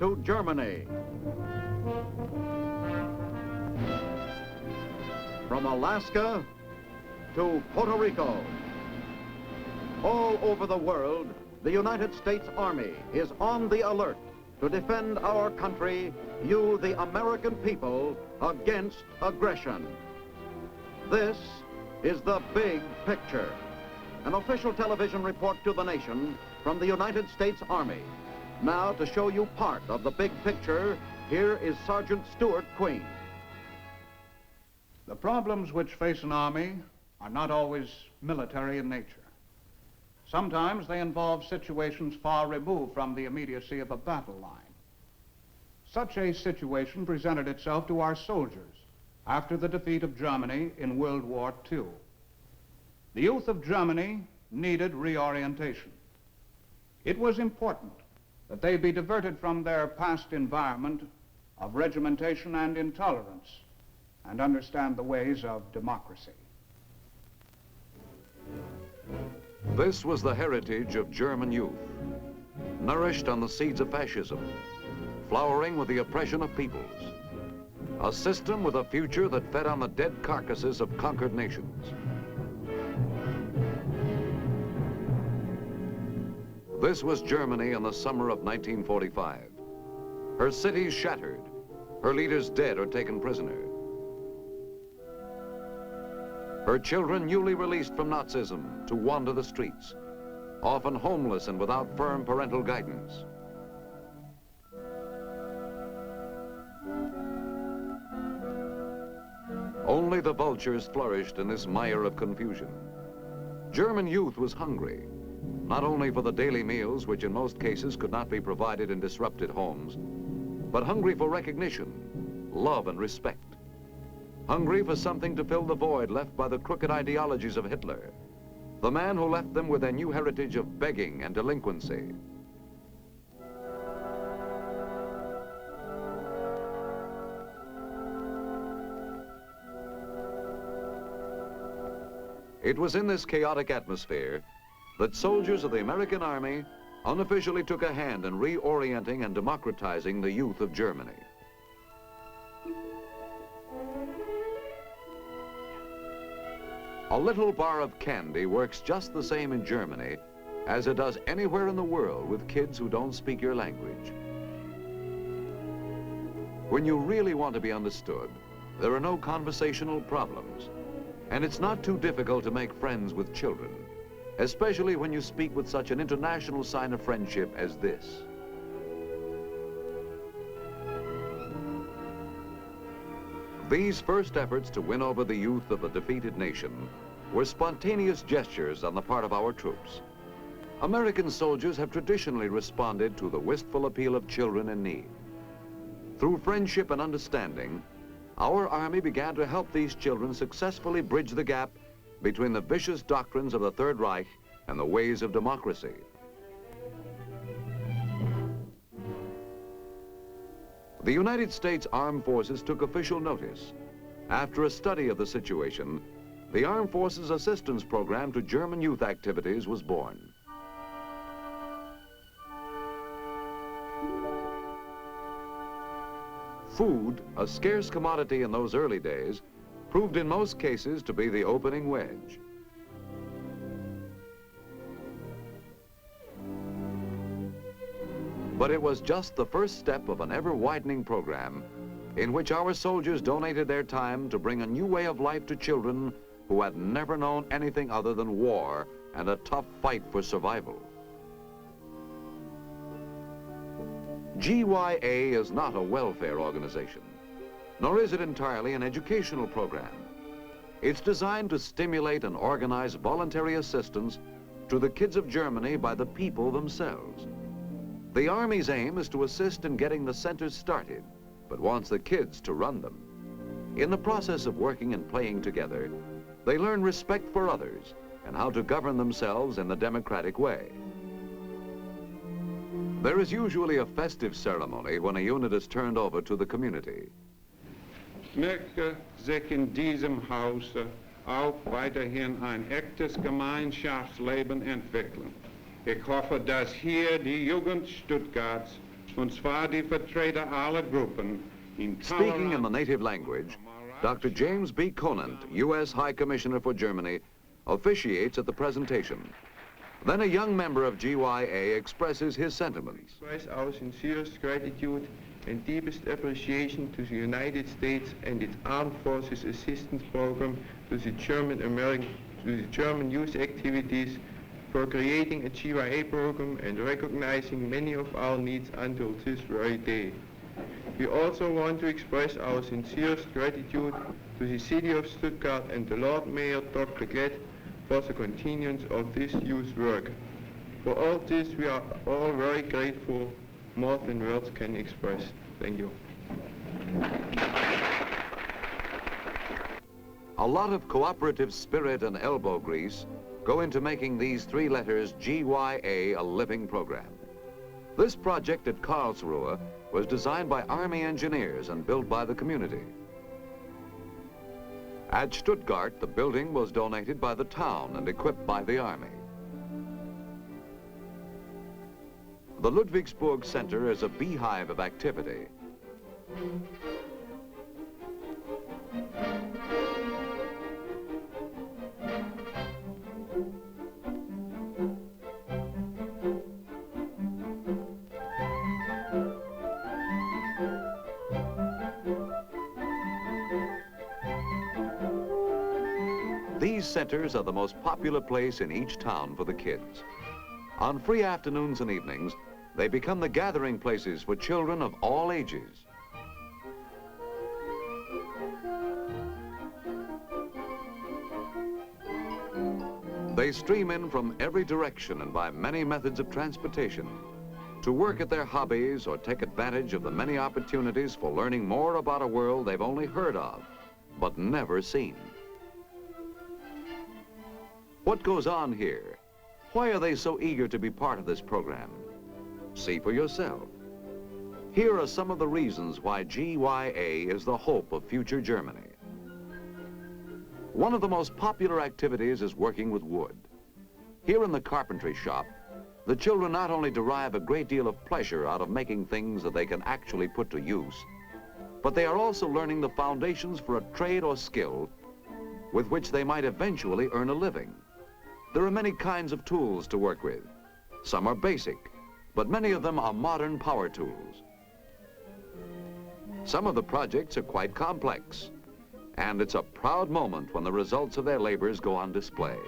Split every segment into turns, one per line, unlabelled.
to Germany. From Alaska to Puerto Rico. All over the world, the United States Army is on the alert to defend our country, you, the American people, against aggression. This is the big picture. An official television report to the nation from the United States Army. Now, to show you part of the big picture, here is Sergeant Stuart Queen.
The problems which face an army are not always military in nature. Sometimes they involve situations far removed from the immediacy of a battle line. Such a situation presented itself to our soldiers after the defeat of Germany in World War II. The youth of Germany needed reorientation. It was important that they be diverted from their past environment of regimentation and intolerance and understand the ways of democracy.
This was the heritage of German youth, nourished on the seeds of fascism, flowering with the oppression of peoples. A system with a future that fed on the dead carcasses of conquered nations. This was Germany in the summer of 1945. Her cities shattered, her leaders dead or taken prisoner. Her children newly released from Nazism to wander the streets, often homeless and without firm parental guidance. Only the vultures flourished in this mire of confusion. German youth was hungry, not only for the daily meals, which in most cases could not be provided in disrupted homes, but hungry for recognition, love, and respect. Hungry for something to fill the void left by the crooked ideologies of Hitler, the man who left them with their new heritage of begging and delinquency. It was in this chaotic atmosphere that soldiers of the American Army unofficially took a hand in reorienting and democratizing the youth of Germany. A little bar of candy works just the same in Germany as it does anywhere in the world with kids who don't speak your language. When you really want to be understood, there are no conversational problems, and it's not too difficult to make friends with children, especially when you speak with such an international sign of friendship as this. These first efforts to win over the youth of a defeated nation were spontaneous gestures on the part of our troops. American soldiers have traditionally responded to the wistful appeal of children in need. Through friendship and understanding, our Army began to help these children successfully bridge the gap between the vicious doctrines of the Third Reich and the ways of democracy. The United States Armed Forces took official notice. After a study of the situation, the Armed Forces Assistance Program to German youth activities was born. Food, a scarce commodity in those early days, proved in most cases to be the opening wedge. But it was just the first step of an ever-widening program in which our soldiers donated their time to bring a new way of life to children who had never known anything other than war and a tough fight for survival. GYA is not a welfare organization, nor is it entirely an educational program. It's designed to stimulate and organize voluntary assistance to the kids of Germany by the people themselves. The Army's aim is to assist in getting the centers started, but wants the kids to run them. In the process of working and playing together, they learn respect for others and how to govern themselves in the democratic way. There is usually a festive ceremony when a unit is turned over to the community.
Ich möchte sich in diesem Hause auch weiterhin ein echtes Gemeinschaftsleben entwickeln. Ich hoffe, dass hier die Jugend Stuttgarts und zwar die Vertreter aller Gruppen.
Speaking in the native language, Dr. James B. Conant, U.S. High Commissioner for Germany, officiates at the presentation. Then a young member of GYA expresses his sentiments.
Express our sincerest gratitude and deepest appreciation to the United States and its Armed Forces Assistance Program, to the German youth activities for creating a GYA program and recognizing many of our needs until this very day. We also want to express our sincerest gratitude to the City of Stuttgart and the Lord Mayor, Dr. Glett, for the continuance of this youth work. For all this, we are all very grateful, more than words can express. Thank you.
A lot of cooperative spirit and elbow grease go into making these three letters GYA a living program. This project at Karlsruhe was designed by Army engineers and built by the community. At Stuttgart, the building was donated by the town and equipped by the Army. The Ludwigsburg Center is a beehive of activity. These centers are the most popular place in each town for the kids. On free afternoons and evenings, they become the gathering places for children of all ages. They stream in from every direction and by many methods of transportation to work at their hobbies or take advantage of the many opportunities for learning more about a world they've only heard of, but never seen. What goes on here? Why are they so eager to be part of this program? See for yourself. Here are some of the reasons why GYA is the hope of future Germany. One of the most popular activities is working with wood. Here in the carpentry shop, the children not only derive a great deal of pleasure out of making things that they can actually put to use, but they are also learning the foundations for a trade or skill with which they might eventually earn a living. There are many kinds of tools to work with. Some are basic, but many of them are modern power tools. Some of the projects are quite complex, and it's a proud moment when the results of their labors go on display.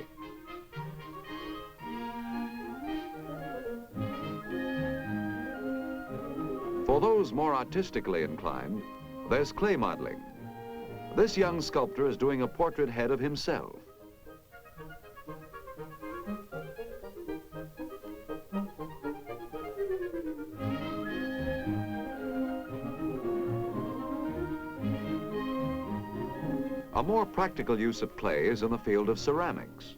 For those more artistically inclined, there's clay modeling. This young sculptor is doing a portrait head of himself. A more practical use of clay is in the field of ceramics.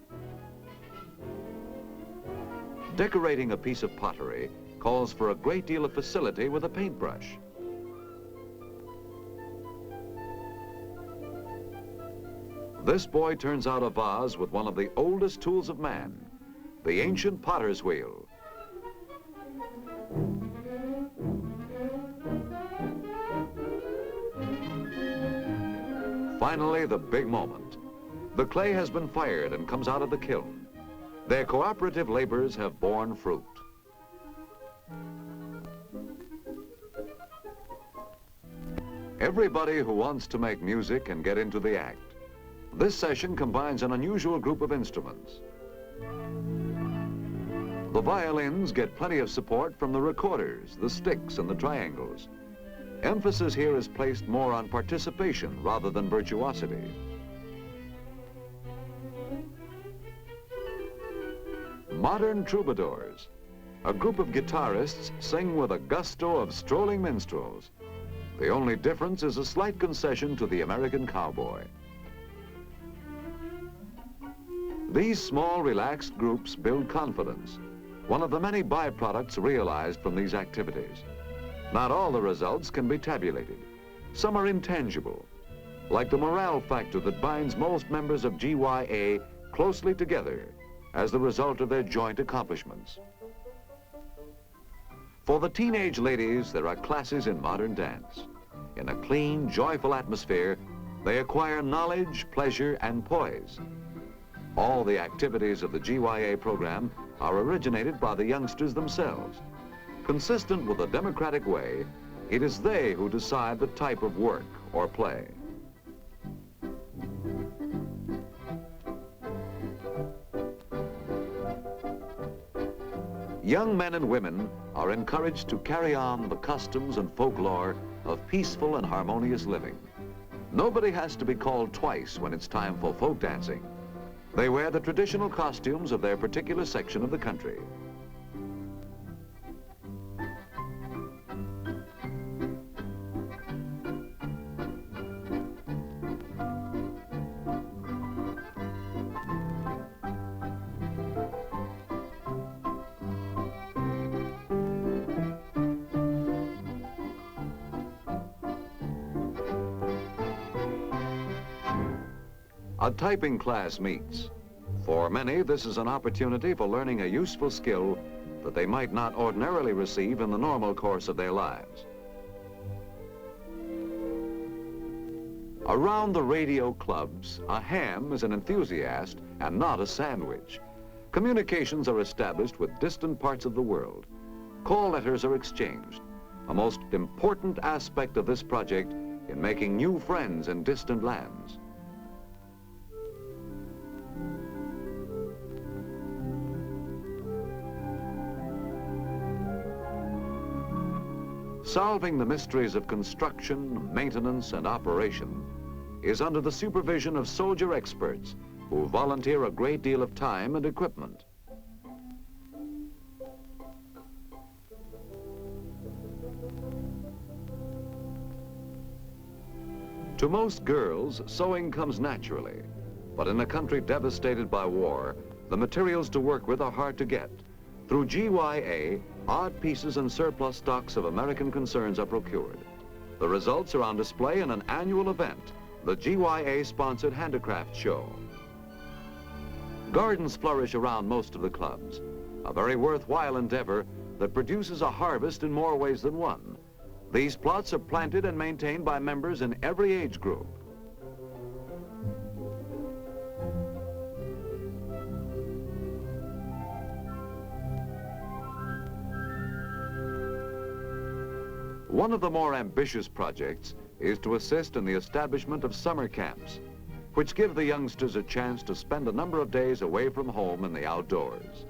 Decorating a piece of pottery calls for a great deal of facility with a paintbrush. This boy turns out a vase with one of the oldest tools of man, the ancient potter's wheel. Finally, the big moment. The clay has been fired and comes out of the kiln. Their cooperative labors have borne fruit. Everybody who wants to make music can get into the act. This session combines an unusual group of instruments. The violins get plenty of support from the recorders, the sticks, and the triangles. Emphasis here is placed more on participation rather than virtuosity. Modern troubadours. A group of guitarists sing with a gusto of strolling minstrels. The only difference is a slight concession to the American cowboy. These small, relaxed groups build confidence, one of the many byproducts realized from these activities. Not all the results can be tabulated. Some are intangible, like the morale factor that binds most members of GYA closely together as the result of their joint accomplishments. For the teenage ladies, there are classes in modern dance. In a clean, joyful atmosphere, they acquire knowledge, pleasure, and poise. All the activities of the GYA program are originated by the youngsters themselves. Consistent with the democratic way, it is they who decide the type of work or play. Young men and women are encouraged to carry on the customs and folklore of peaceful and harmonious living. Nobody has to be called twice when it's time for folk dancing. They wear the traditional costumes of their particular section of the country. A typing class meets. For many, this is an opportunity for learning a useful skill that they might not ordinarily receive in the normal course of their lives. Around the radio clubs, a ham is an enthusiast and not a sandwich. Communications are established with distant parts of the world. Call letters are exchanged, a most important aspect of this project in making new friends in distant lands. Solving the mysteries of construction, maintenance, and operation is under the supervision of soldier experts who volunteer a great deal of time and equipment. To most girls, sewing comes naturally, but in a country devastated by war, the materials to work with are hard to get. Through GYA, odd pieces and surplus stocks of American concerns are procured. The results are on display in an annual event, the GYA-sponsored Handicrafts show. Gardens flourish around most of the clubs, a very worthwhile endeavor that produces a harvest in more ways than one. These plots are planted and maintained by members in every age group. One of the more ambitious projects is to assist in the establishment of summer camps, which give the youngsters a chance to spend a number of days away from home in the outdoors.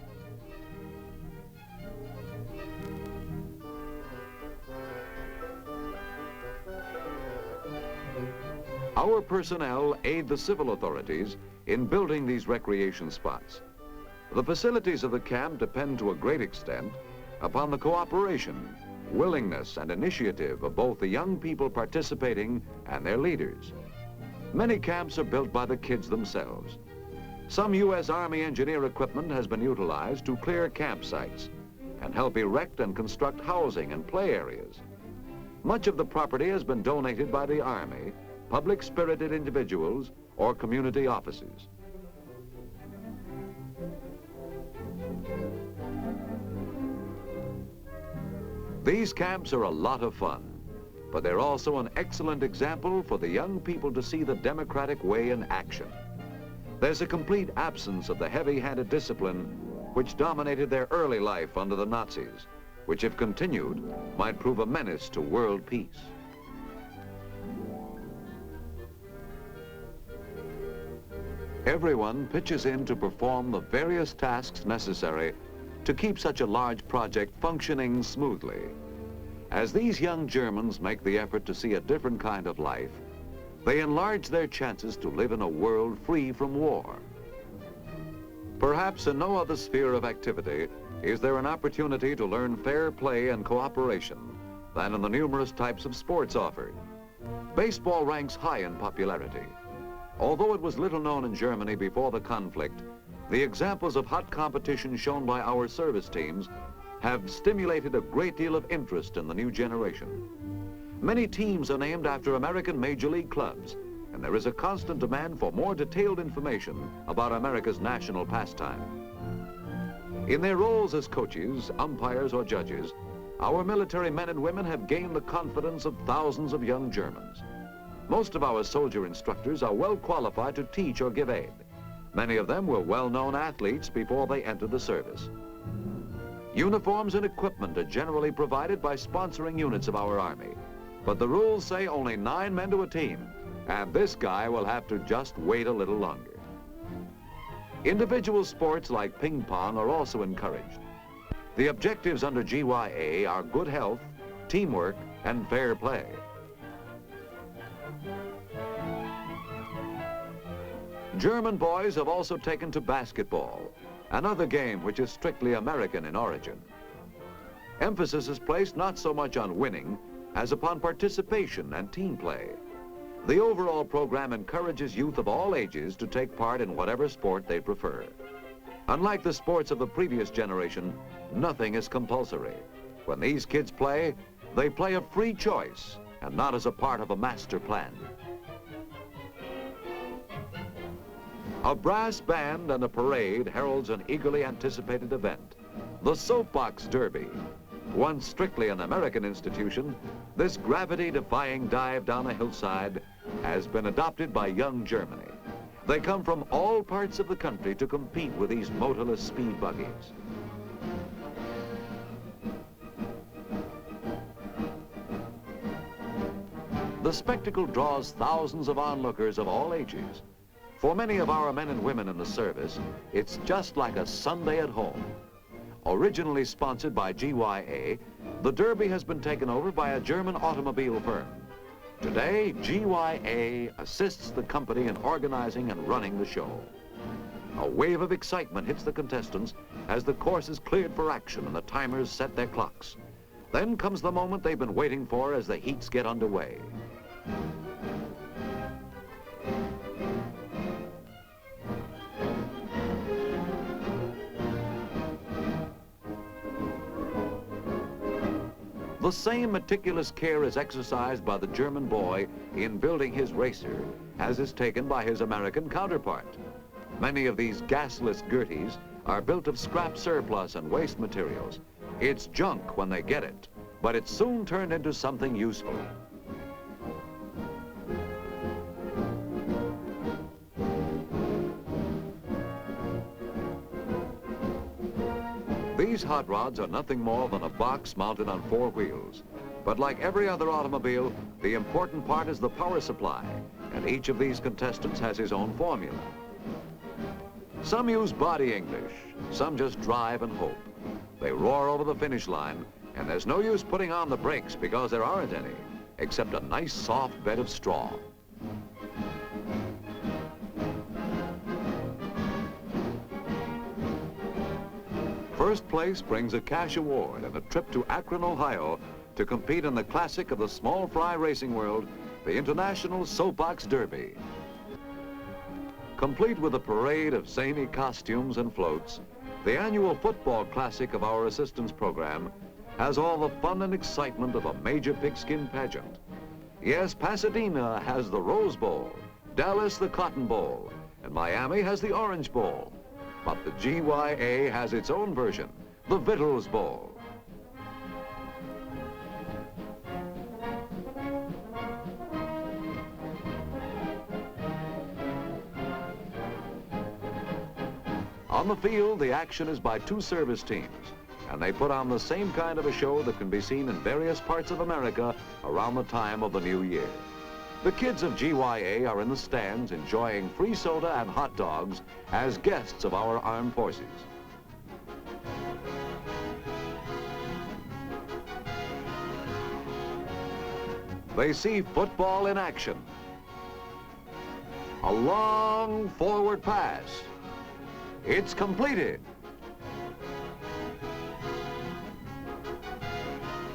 Our personnel aid the civil authorities in building these recreation spots. The facilities of the camp depend to a great extent upon the cooperation, willingness, and initiative of both the young people participating and their leaders. Many camps are built by the kids themselves. Some U.S. Army engineer equipment has been utilized to clear campsites and help erect and construct housing and play areas. Much of the property has been donated by the Army, public-spirited individuals, or community offices. These camps are a lot of fun, but they're also an excellent example for the young people to see the democratic way in action. There's a complete absence of the heavy-handed discipline which dominated their early life under the Nazis, which if continued, might prove a menace to world peace. Everyone pitches in to perform the various tasks necessary to keep such a large project functioning smoothly. As these young Germans make the effort to see a different kind of life, they enlarge their chances to live in a world free from war. Perhaps in no other sphere of activity is there an opportunity to learn fair play and cooperation than in the numerous types of sports offered. Baseball ranks high in popularity. Although it was little known in Germany before the conflict, the examples of hot competition shown by our service teams have stimulated a great deal of interest in the new generation. Many teams are named after American Major League clubs, and there is a constant demand for more detailed information about America's national pastime. In their roles as coaches, umpires, or judges, our military men and women have gained the confidence of thousands of young Germans. Most of our soldier instructors are well qualified to teach or give aid. Many of them were well-known athletes before they entered the service. Uniforms and equipment are generally provided by sponsoring units of our Army. But the rules say only 9 men to a team, and this guy will have to just wait a little longer. Individual sports like ping pong are also encouraged. The objectives under GYA are good health, teamwork, and fair play. German boys have also taken to basketball, another game which is strictly American in origin. Emphasis is placed not so much on winning as upon participation and team play. The overall program encourages youth of all ages to take part in whatever sport they prefer. Unlike the sports of the previous generation, nothing is compulsory. When these kids play, they play a free choice and not as a part of a master plan. A brass band and a parade heralds an eagerly anticipated event, the Soapbox Derby. Once strictly an American institution, this gravity-defying dive down a hillside has been adopted by young Germany. They come from all parts of the country to compete with these motorless speed buggies. The spectacle draws thousands of onlookers of all ages. For many of our men and women in the service, it's just like a Sunday at home. Originally sponsored by GYA, the Derby has been taken over by a German automobile firm. Today, GYA assists the company in organizing and running the show. A wave of excitement hits the contestants as the course is cleared for action and the timers set their clocks. Then comes the moment they've been waiting for as the heats get underway. The same meticulous care is exercised by the German boy in building his racer as is taken by his American counterpart. Many of these gasless Gerties are built of scrap surplus and waste materials. It's junk when they get it, but it's soon turned into something useful. These hot rods are nothing more than a box mounted on 4 wheels. But like every other automobile, the important part is the power supply, and each of these contestants has his own formula. Some use body English, some just drive and hope. They roar over the finish line, and there's no use putting on the brakes because there aren't any, except a nice soft bed of straw. First place brings a cash award and a trip to Akron, Ohio to compete in the classic of the small fry racing world, the International Soapbox Derby. Complete with a parade of zany costumes and floats, the annual football classic of our assistance program has all the fun and excitement of a major pigskin pageant. Yes, Pasadena has the Rose Bowl, Dallas the Cotton Bowl, and Miami has the Orange Bowl. But the GYA has its own version, the Victuals Bowl. On the field, the action is by 2 service teams, and they put on the same kind of a show that can be seen in various parts of America around the time of the new year. The kids of GYA are in the stands enjoying free soda and hot dogs as guests of our armed forces. They see football in action. A long forward pass. It's completed.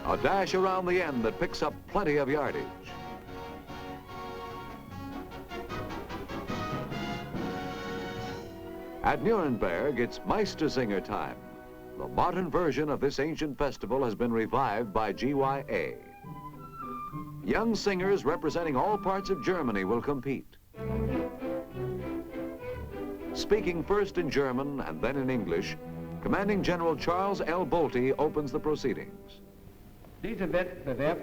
A dash around the end that picks up plenty of yardage. At Nuremberg, it's Meistersinger time. The modern version of this ancient festival has been revived by GYA. Young singers representing all parts of Germany will compete. Speaking first in German and then in English, Commanding General Charles L. Bolte opens the proceedings.
Dieser Wettbewerb,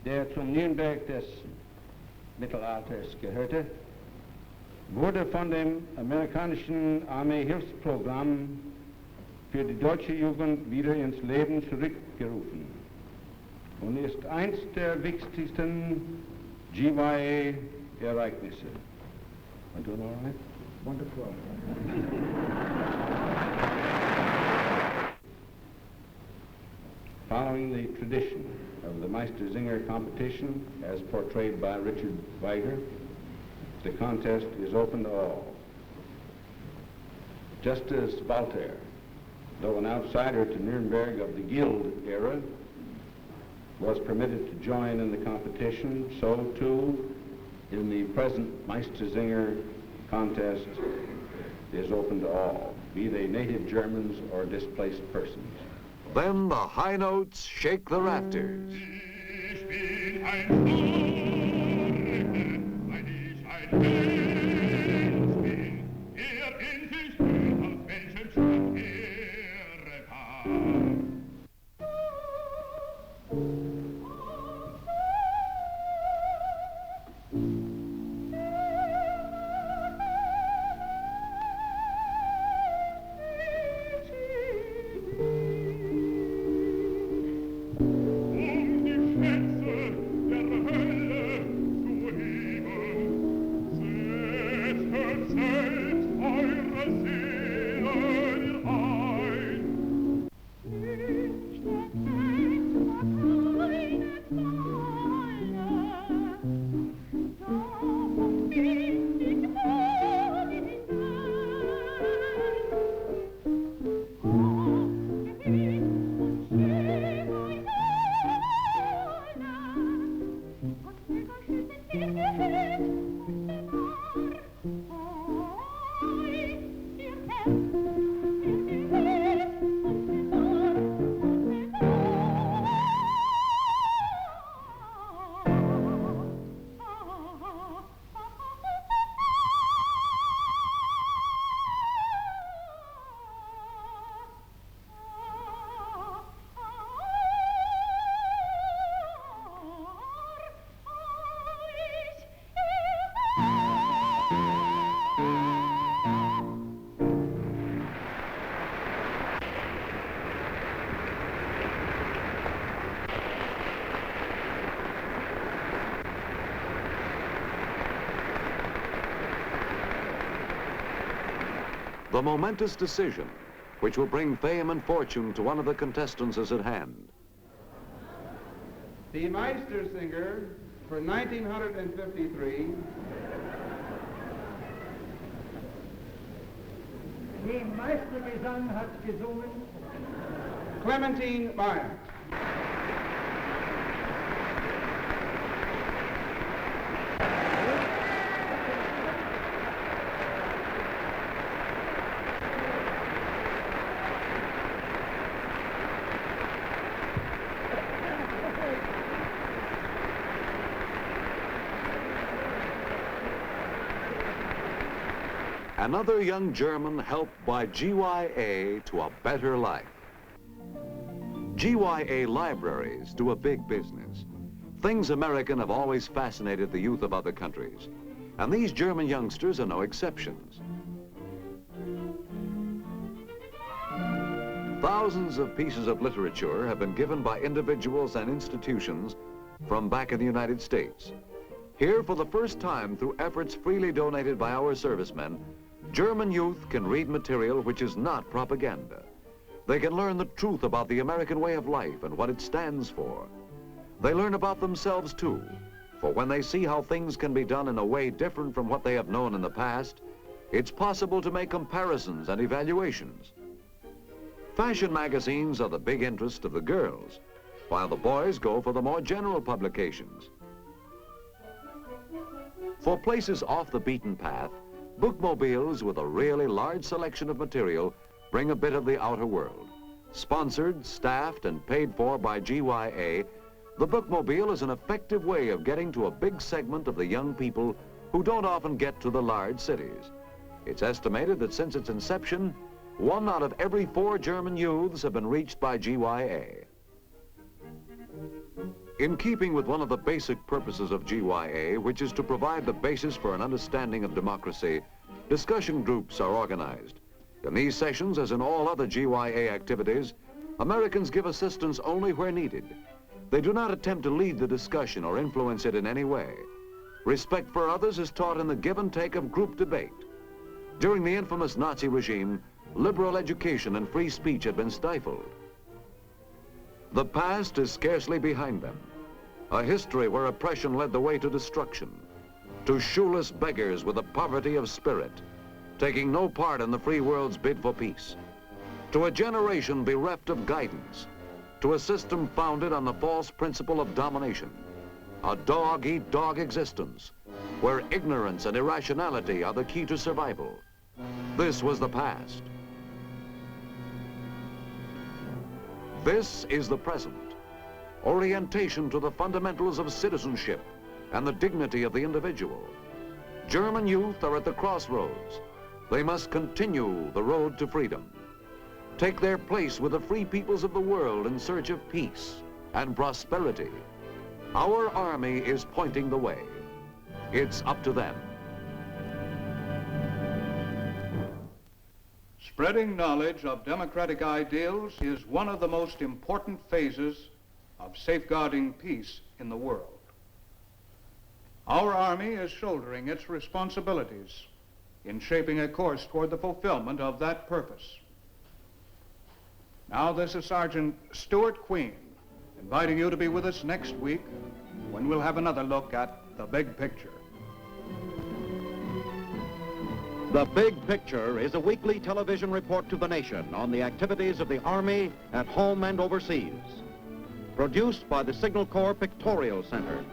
der zum Nürnberg des Mittelalters gehörte, wurde von dem amerikanischen Armeehilfsprogramm für die deutsche Jugend wieder ins Leben zurückgerufen und ist eins der wichtigsten GYA-Ereignisse. Am I doing all right? Wonderful. Following the tradition of the Meistersinger competition, as portrayed by Richard Weiter, the contest is open to all. Just as Voltaire, though an outsider to Nuremberg of the Guild era, was permitted to join in the competition, so too in the present Meistersinger contest is open to all, be they native Germans or displaced persons.
Then the high notes shake the rafters. The momentous decision, which will bring fame and fortune to one of the contestants, is at hand.
The Meistersinger for 1953.
Den Meistergesang hat gesungen
Clementine Meyer.
Another young German helped by GYA to a better life. GYA libraries do a big business. Things American have always fascinated the youth of other countries, and these German youngsters are no exceptions. Thousands of pieces of literature have been given by individuals and institutions from back in the United States. Here, for the first time, through efforts freely donated by our servicemen, German youth can read material which is not propaganda. They can learn the truth about the American way of life and what it stands for. They learn about themselves too, for when they see how things can be done in a way different from what they have known in the past, it's possible to make comparisons and evaluations. Fashion magazines are the big interest of the girls, while the boys go for the more general publications. For places off the beaten path, bookmobiles with a really large selection of material bring a bit of the outer world. Sponsored, staffed, and paid for by GYA, the bookmobile is an effective way of getting to a big segment of the young people who don't often get to the large cities. It's estimated that since its inception, 1 out of every 4 German youths have been reached by GYA. In keeping with one of the basic purposes of GYA, which is to provide the basis for an understanding of democracy, discussion groups are organized. In these sessions, as in all other GYA activities, Americans give assistance only where needed. They do not attempt to lead the discussion or influence it in any way. Respect for others is taught in the give and take of group debate. During the infamous Nazi regime, liberal education and free speech had been stifled. The past is scarcely behind them. A history where oppression led the way to destruction, to shoeless beggars with a poverty of spirit, taking no part in the free world's bid for peace, to a generation bereft of guidance, to a system founded on the false principle of domination, a dog-eat-dog existence, where ignorance and irrationality are the key to survival. This was the past. This is the present. Orientation to the fundamentals of citizenship and the dignity of the individual. German youth are at the crossroads. They must continue the road to freedom. Take their place with the free peoples of the world in search of peace and prosperity. Our army is pointing the way. It's up to them.
Spreading knowledge of democratic ideals is one of the most important phases of safeguarding peace in the world. Our Army is shouldering its responsibilities in shaping a course toward the fulfillment of that purpose. Now, this is Sergeant Stuart Queen, inviting you to be with us next week when we'll have another look at the big picture.
The Big Picture is a weekly television report to the nation on the activities of the Army at home and overseas. Produced by the Signal Corps Pictorial Center.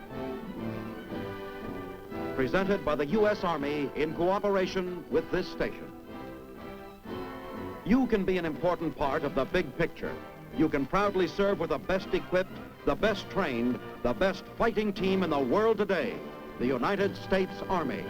Presented by the U.S. Army in cooperation with this station. You can be an important part of the big picture. You can proudly serve with the best equipped, the best trained, the best fighting team in the world today, the United States Army.